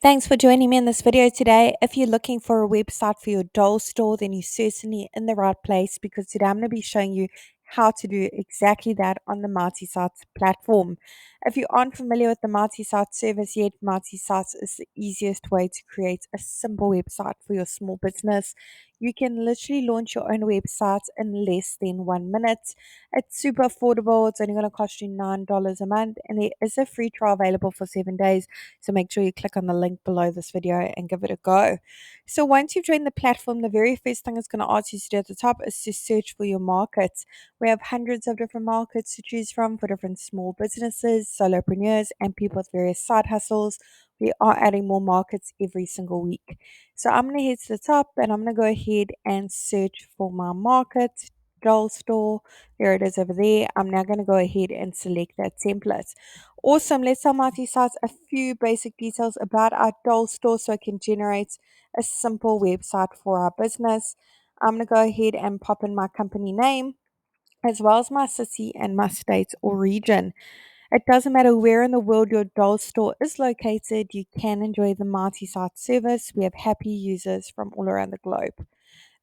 Thanks for joining me in this video today. If you're looking for a website for your doll store, then you're certainly in the right place because today I'm going to be showing you how to do exactly that on the Multisites platform. If you aren't familiar with the Multisites service yet, Multisites is the easiest way to create a simple website for your small business. You can literally launch your own website in less than 1 minute. It's super affordable. It's only going to cost you $9 a month, and there is a free trial available for 7 days. So make sure you click on the link below this video and give it a go. So once you've joined the platform, the very first thing it's going to ask you to do at the top is to search for your markets. We have hundreds of different markets to choose from for different small businesses, solopreneurs, and people with various side hustles. We are adding more markets every single week. So I'm going to head to the top and I'm going to go ahead and search for my market, doll store. There it is over there. I'm now going to go ahead and select that template. Awesome. Let's tell Multisites a few basic details about our doll store so I can generate a simple website for our business. I'm going to go ahead and pop in my company name as well as my city and my state or region. It doesn't matter where in the world your doll store is located, you can enjoy the Multisite service. We have happy users from all around the globe.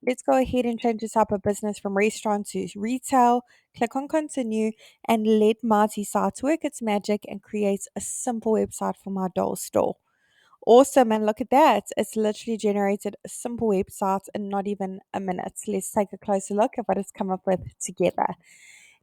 Let's go ahead and change the type of business from restaurant to retail. Click on continue and let Marty Sites work its magic and create a simple website for my doll store. Awesome, and look at that. It's literally generated a simple website in not even a minute. Let's take a closer look at what it's come up with together.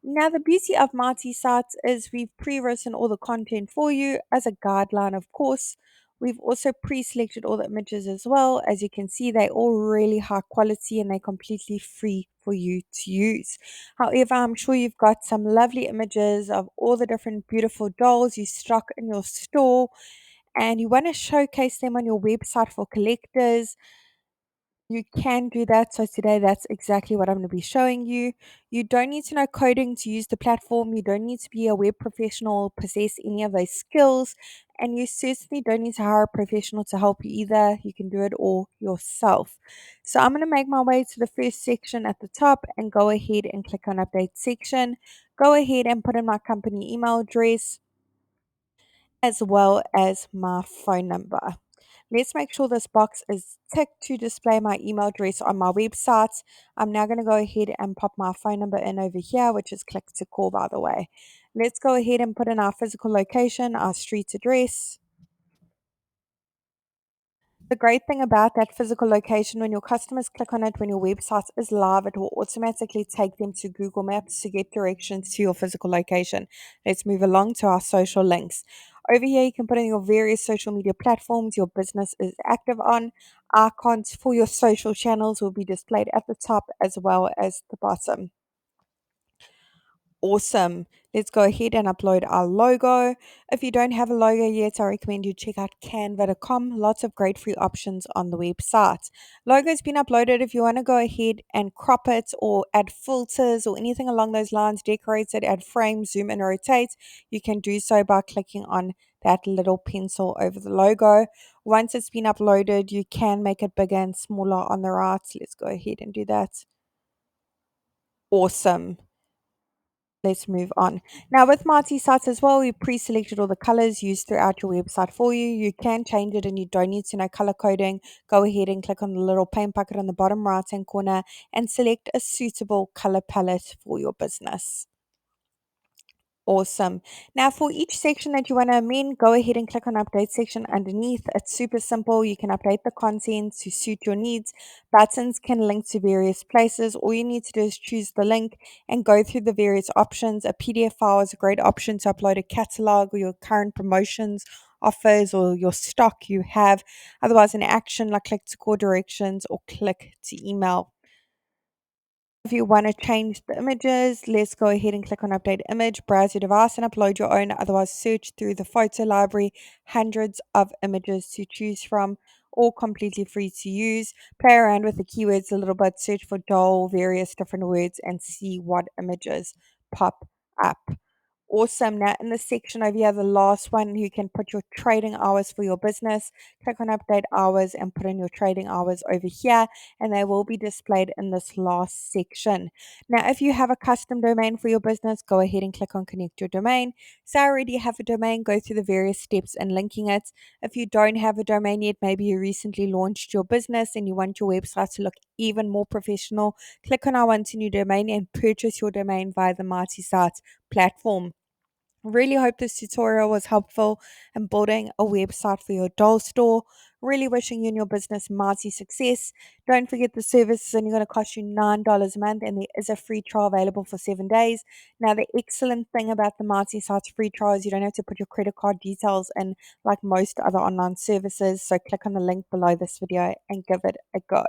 Now, the beauty of Marty Sites is we've pre-written all the content for you as a guideline, of course. We've also pre-selected all the images as well. As you can see, they're all really high quality and they're completely free for you to use. However, I'm sure you've got some lovely images of all the different beautiful dolls you stock in your store and you want to showcase them on your website for collectors. You can do that. So today that's exactly what I'm going to be showing you. You don't need to know coding to use the platform. You don't need to be a web professional, possess any of those skills. And you certainly don't need to hire a professional to help you either. You can do it all yourself. So I'm going to make my way to the first section at the top and go ahead and click on update section. Go ahead and put in my company email address as well as my phone number. Let's make sure this box is ticked to display my email address on my website. I'm now going to go ahead and pop my phone number in over here, which is click to call, by the way. Let's go ahead and put in our physical location, our street address. The great thing about that physical location, when your customers click on it, when your website is live, it will automatically take them to Google Maps to get directions to your physical location. Let's move along to our social links. Over here, you can put in your various social media platforms your business is active on. Icons for your social channels will be displayed at the top as well as the bottom. Awesome. Let's go ahead and upload our logo. If you don't have a logo yet, I recommend you check out canva.com. Lots of great free options on the website. Logo's been uploaded. If you want to go ahead and crop it or add filters or anything along those lines, decorate it, add frames, zoom and rotate, you can do so by clicking on that little pencil over the logo. Once it's been uploaded, you can make it bigger and smaller on the right. Let's go ahead and do that. Awesome. Let's move on. Now with multi-sites as well, we pre-selected all the colors used throughout your website for you. You can change it and you don't need to know color coding. Go ahead and click on the little paint bucket on the bottom right hand corner and select a suitable color palette for your business. Awesome. Now, for each section that you want to amend, go ahead and click on Update section underneath. It's super simple. You can update the content to suit your needs. Buttons can link to various places. All you need to do is choose the link and go through the various options. A PDF file is a great option to upload a catalog or your current promotions, offers, or your stock you have. Otherwise, an action like click to call directions or click to email. If you want to change the images, let's go ahead and click on update image, browse your device and upload your own. Otherwise, search through the photo library, hundreds of images to choose from, all completely free to use. Play around with the keywords a little bit, search for doll, various different words, and see what images pop up. Awesome. Now, in the section over here, the last one, you can put your trading hours for your business. Click on update hours and put in your trading hours over here, and they will be displayed in this last section. Now, if you have a custom domain for your business, go ahead and click on connect your domain. So, I already have a domain, go through the various steps in linking it. If you don't have a domain yet, maybe you recently launched your business and you want your website to look even more professional, click on I want a new domain and purchase your domain via the Mighty Sites platform. Really hope this tutorial was helpful in building a website for your doll store. Really wishing you and your business mighty success. Don't forget the service is only going to cost you $9 a month, and there is a free trial available for 7 days. Now, the excellent thing about the Mighty Sites free trial is you don't have to put your credit card details in like most other online services. So click on the link below this video and give it a go.